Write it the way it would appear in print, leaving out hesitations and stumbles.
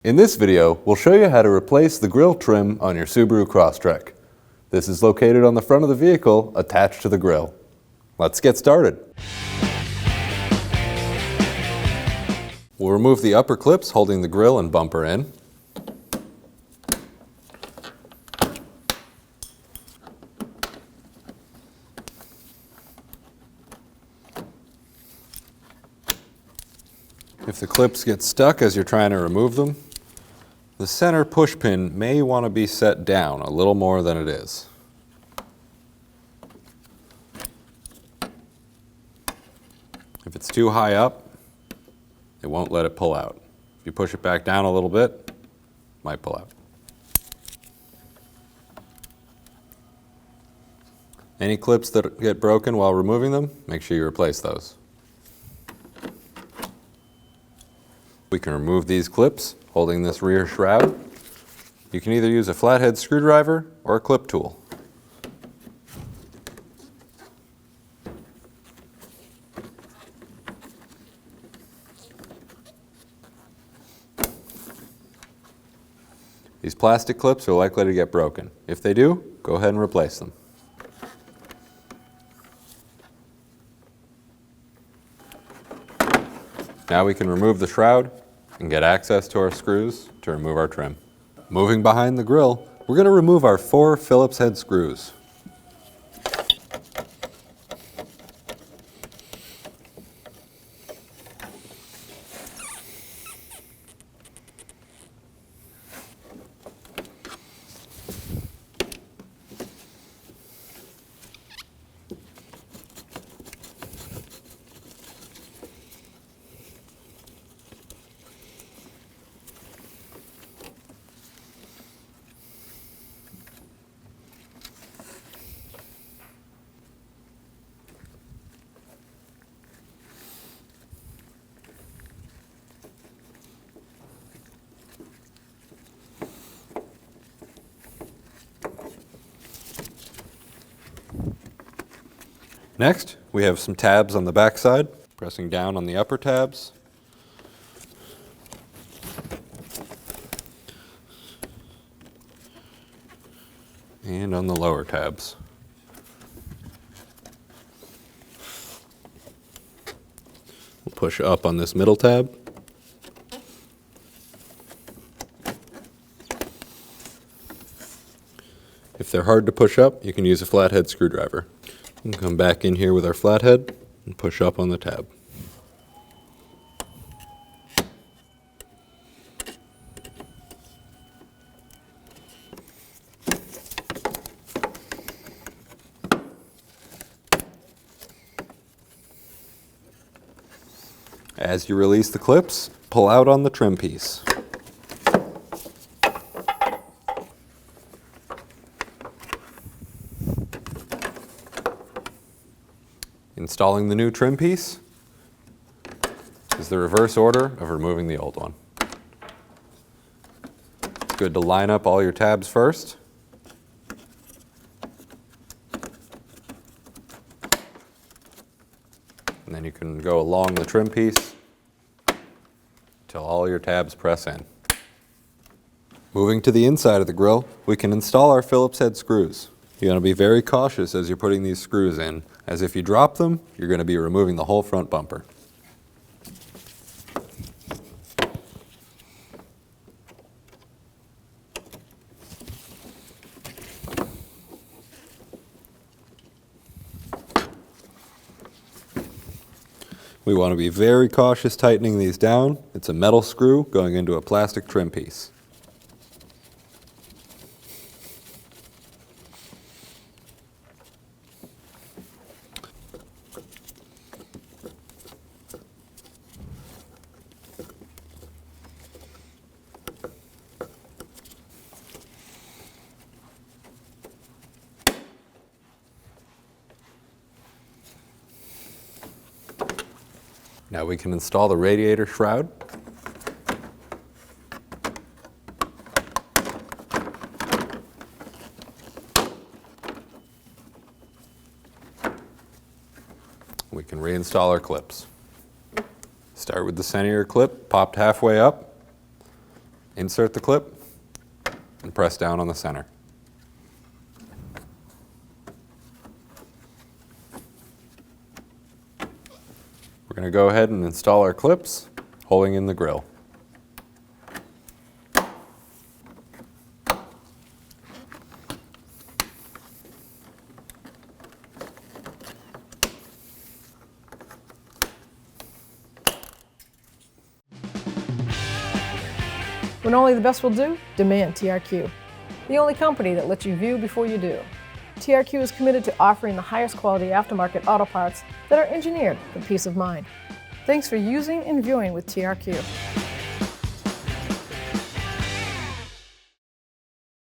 In this video, we'll show you how to replace the grille trim on your Subaru Crosstrek. This is located on the front of the vehicle, attached to the grille. Let's get started. We'll remove the upper clips holding the grille and bumper in. If the clips get stuck as you're trying to remove them, the center push pin may want to be set down a little more than it is. If it's too high up, it won't let it pull out. If you push it back down a little bit, it might pull out. Any clips that get broken while removing them, make sure you replace those. We can remove these clips holding this rear shroud. You can either use a flathead screwdriver or a clip tool. These plastic clips are likely to get broken. If they do, go ahead and replace them. Now we can remove the shroud and get access to our screws to remove our trim. Moving behind the grille, we're going to remove our 4 Phillips head screws. Next, we have some tabs on the back side. Pressing down on the upper tabs. And on the lower tabs. We'll push up on this middle tab. If they're hard to push up, you can use a flathead screwdriver. And come back in here with our flathead and push up on the tab. As you release the clips, pull out on the trim piece. Installing the new trim piece is the reverse order of removing the old one. It's good to line up all your tabs first. And then you can go along the trim piece until all your tabs press in. Moving to the inside of the grille, we can install our Phillips head screws. You want to be very cautious as you're putting these screws in, as if you drop them, you're going to be removing the whole front bumper. We want to be very cautious tightening these down. It's a metal screw going into a plastic trim piece. Now we can install the radiator shroud. We can reinstall our clips. Start with the center of your clip popped halfway up. Insert the clip and press down on the center. We're going to go ahead and install our clips, holding in the grille. When only the best will do, demand TRQ. The only company that lets you view before you do. TRQ is committed to offering the highest quality aftermarket auto parts that are engineered for peace of mind. Thanks for using and viewing with TRQ.